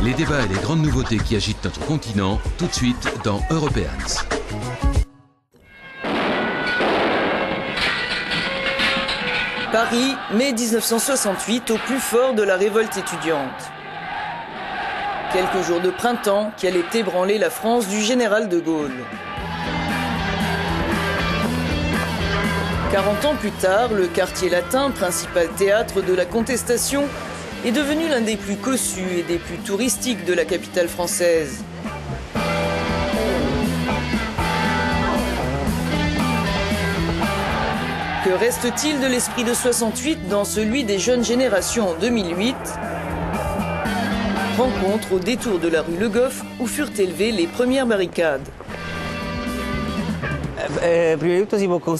Les débats et les grandes nouveautés qui agitent notre continent, tout de suite dans Europeans. Paris, mai 1968, au plus fort de la révolte étudiante. Quelques jours de printemps qui allaient ébranler la France du général de Gaulle. 40 ans plus tard, le quartier latin, principal théâtre de la contestation, est devenu l'un des plus cossus et des plus touristiques de la capitale française. Que reste-t-il de l'esprit de 68 dans celui des jeunes générations en 2008 ? Rencontre au détour de la rue Le Goff où furent élevées les premières barricades.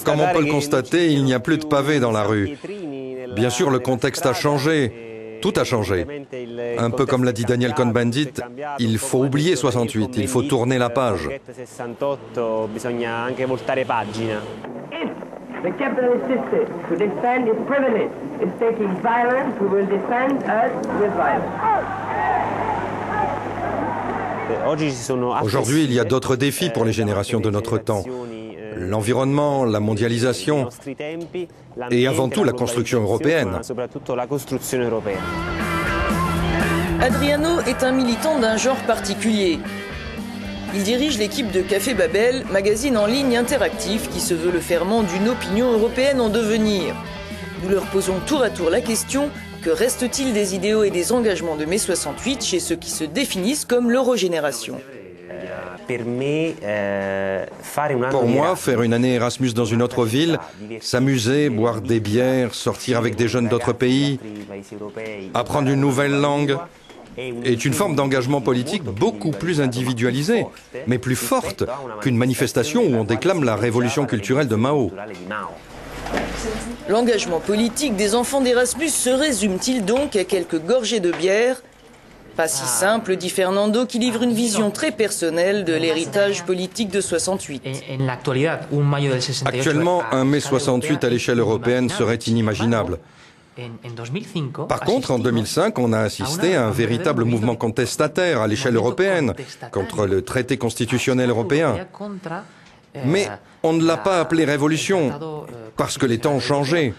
Comme on peut le constater, il n'y a plus de pavés dans la rue. Bien sûr, le contexte a changé. Tout a changé. Un peu comme l'a dit Daniel Cohn-Bendit, il faut oublier 68, il faut tourner la page. The capitalist system to defend its privilege is taking violence, we will defend us with violence. Aujourd'hui, il y a d'autres défis pour les générations de notre temps. L'environnement, la mondialisation et avant tout la construction européenne. Adriano est un militant d'un genre particulier. Il dirige l'équipe de Café Babel, magazine en ligne interactif qui se veut le ferment d'une opinion européenne en devenir. Nous leur posons tour à tour la question, que reste-t-il des idéaux et des engagements de mai 68 chez ceux qui se définissent comme l'eurogénération ? Pour moi, faire une année Erasmus dans une autre ville, s'amuser, boire des bières, sortir avec des jeunes d'autres pays, apprendre une nouvelle langue, est une forme d'engagement politique beaucoup plus individualisée, mais plus forte qu'une manifestation où on déclame la révolution culturelle de Mao. L'engagement politique des enfants d'Erasmus se résume-t-il donc à quelques gorgées de bière ? Pas si simple, dit Fernando, qui livre une vision très personnelle de l'héritage politique de 68. Actuellement, un mai 68 à l'échelle européenne serait inimaginable. Par contre, en 2005, on a assisté à un véritable mouvement contestataire à l'échelle européenne contre le traité constitutionnel européen. Mais on ne l'a pas appelé révolution, parce que les temps ont changé.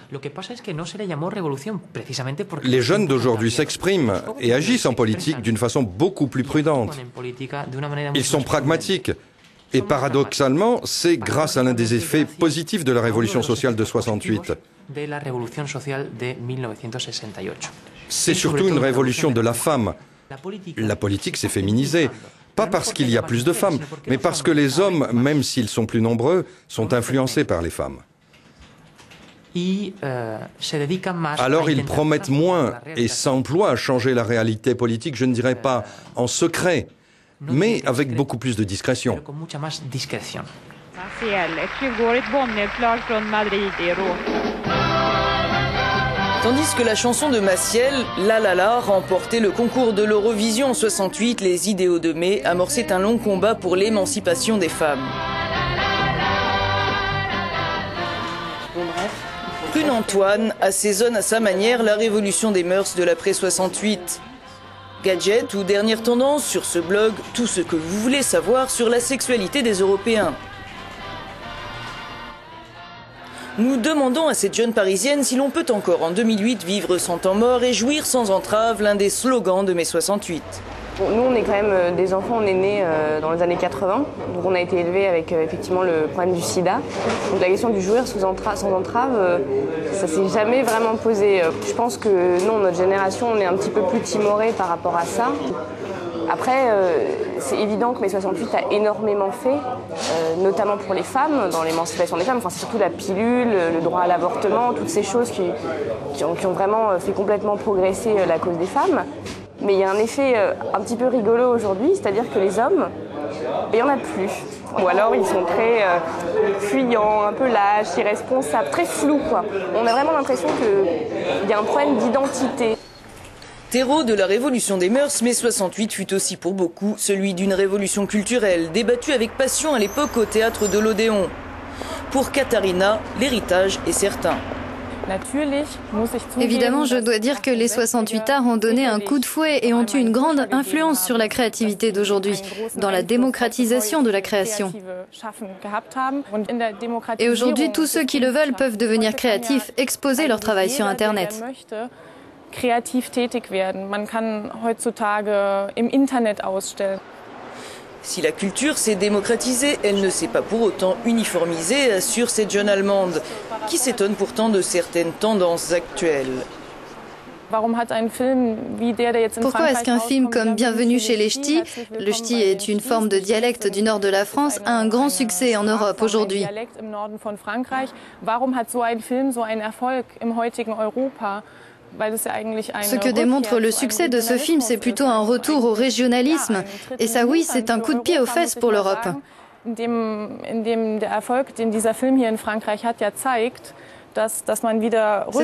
Les jeunes d'aujourd'hui s'expriment et agissent en politique d'une façon beaucoup plus prudente. Ils sont pragmatiques. Et paradoxalement, c'est grâce à l'un des effets positifs de la révolution sociale de 68. C'est surtout une révolution de la femme. La politique s'est féminisée. Pas parce qu'il y a plus de femmes, mais parce que les hommes, même s'ils sont plus nombreux, sont influencés par les femmes. Alors ils promettent moins et s'emploient à changer la réalité politique, je ne dirais pas en secret, mais avec beaucoup plus de discrétion. Tandis que la chanson de Maciel, La La La, remportait le concours de l'Eurovision en 68, les idéaux de mai amorçaient un long combat pour l'émancipation des femmes. Prune Antoine assaisonne à sa manière la révolution des mœurs de l'après 68. Gadget ou dernière tendance sur ce blog, tout ce que vous voulez savoir sur la sexualité des Européens. Nous demandons à cette jeune Parisienne si l'on peut encore en 2008 vivre sans temps mort et jouir sans entrave, l'un des slogans de mai 68. Bon, nous, on est quand même des enfants, on est nés dans les années 80, donc on a été élevés avec effectivement le problème du sida. Donc la question du jouir sans entrave, ça s'est jamais vraiment posé. Je pense que non, notre génération, on est un petit peu plus timoré par rapport à ça. Après, c'est évident que mai 68 a énormément fait, notamment pour les femmes, dans l'émancipation des femmes. Enfin, c'est surtout la pilule, le droit à l'avortement, toutes ces choses qui ont vraiment fait complètement progresser la cause des femmes. Mais il y a un effet un petit peu rigolo aujourd'hui, c'est-à-dire que les hommes, il n'y en a plus. Ou alors ils sont très fuyants, un peu lâches, irresponsables, très flous, quoi. On a vraiment l'impression qu'il y a un problème d'identité. Terreau de la révolution des mœurs, mai 68 fut aussi pour beaucoup celui d'une révolution culturelle, débattue avec passion à l'époque au théâtre de l'Odéon. Pour Katharina, l'héritage est certain. Évidemment, je dois dire que les 68 arts ont donné un coup de fouet et ont eu une grande influence sur la créativité d'aujourd'hui, dans la démocratisation de la création. Et aujourd'hui, tous ceux qui le veulent peuvent devenir créatifs, exposer leur travail sur Internet. Si la culture s'est démocratisée, elle ne s'est pas pour autant uniformisée, assure cette jeune Allemande, qui s'étonne pourtant de certaines tendances actuelles. Pourquoi est-ce qu'un film comme Bienvenue chez les Ch'tis, le ch'ti est une forme de dialecte du nord de la France, a un grand succès en Europe aujourd'hui? Ce que démontre le succès de ce film, c'est plutôt un retour au régionalisme. Et ça, oui, c'est un coup de pied aux fesses pour l'Europe. C'est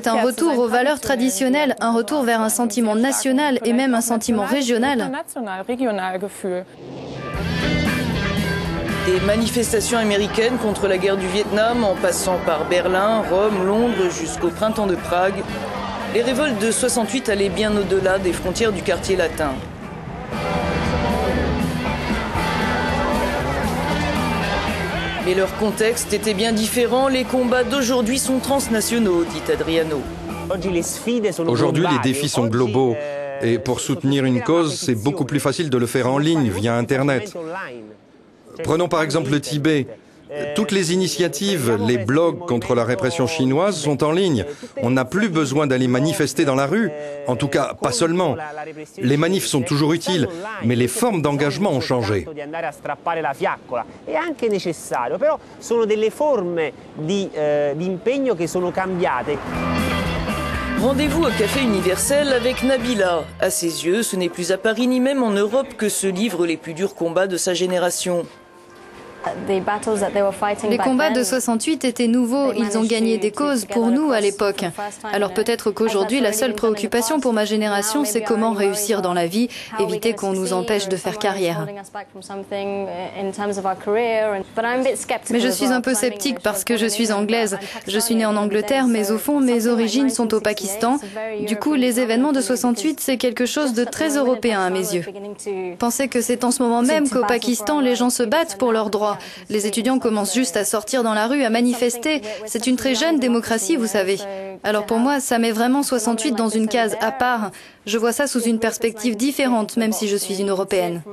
un retour aux valeurs traditionnelles, un retour vers un sentiment national et même un sentiment régional. Des manifestations américaines contre la guerre du Vietnam, en passant par Berlin, Rome, Londres, jusqu'au printemps de Prague. Les révoltes de 68 allaient bien au-delà des frontières du quartier latin. Mais leur contexte était bien différent. Les combats d'aujourd'hui sont transnationaux, dit Adriano. Aujourd'hui, les défis sont globaux. Et pour soutenir une cause, c'est beaucoup plus facile de le faire en ligne, via Internet. Prenons par exemple le Tibet. Toutes les initiatives, les blogs contre la répression chinoise sont en ligne. On n'a plus besoin d'aller manifester dans la rue. En tout cas, pas seulement. Les manifs sont toujours utiles, mais les formes d'engagement ont changé. Rendez-vous au Café Universel avec Nabila. À ses yeux, ce n'est plus à Paris ni même en Europe que se livrent les plus durs combats de sa génération. Les combats de 68 étaient nouveaux, ils ont gagné des causes pour nous à l'époque. Alors peut-être qu'aujourd'hui, la seule préoccupation pour ma génération, c'est comment réussir dans la vie, éviter qu'on nous empêche de faire carrière. Mais je suis un peu sceptique parce que je suis anglaise. Je suis née en Angleterre, mais au fond, mes origines sont au Pakistan. Du coup, les événements de 68, c'est quelque chose de très européen à mes yeux. Pensez que c'est en ce moment même qu'au Pakistan, les gens se battent pour leurs droits. Les étudiants commencent juste à sortir dans la rue, à manifester. C'est une très jeune démocratie, vous savez. Alors pour moi, ça met vraiment 68 dans une case à part. Je vois ça sous une perspective différente, même si je suis une Européenne.